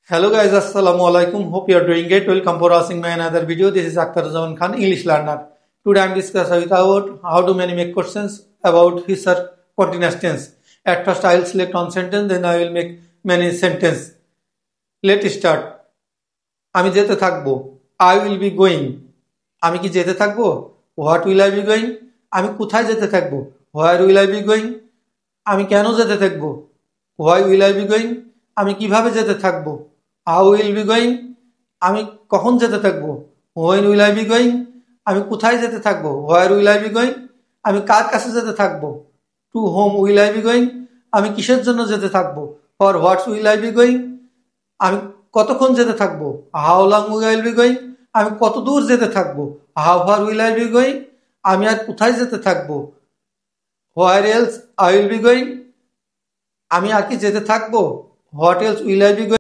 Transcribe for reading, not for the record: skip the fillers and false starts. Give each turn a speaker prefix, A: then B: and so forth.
A: Hello guys, Assalamu alaikum. Hope you are doing great. Welcome for watching my another video. This is Akhtar Zaman Khan, English learner. Today I am discussing about how to make questions about future continuous tense. At first I will select one sentence, then I will make many sentences. Let's start. আমি যেতে থাকবো. I will be going. আমি কি যেতে থাকবো? What will I be going? আমি কোথায় যেতে থাকবো? Where will I be going? আমি কেন যেতে থাকবো? Why will I be going? আমি কিভাবে যেতে থাকবো? How will be going? আমি কখন যেতে থাকবো? When will I be going? আমি কোথায় যেতে থাকবো? Where will I be going? আমি কার কাছে যেতে থাকবো? To whom will I be going? আমি কিসের জন্য যেতে থাকবো? For what will I be going? আমি কতক্ষণ যেতে থাকবো? How long will I be going? আমি কত দূর যেতে থাকবো? How far will I be going? আমি আর কোথায় যেতে থাকবো? Where else I will be going? আমি আর কি যেতে থাকবো? What else will I be going?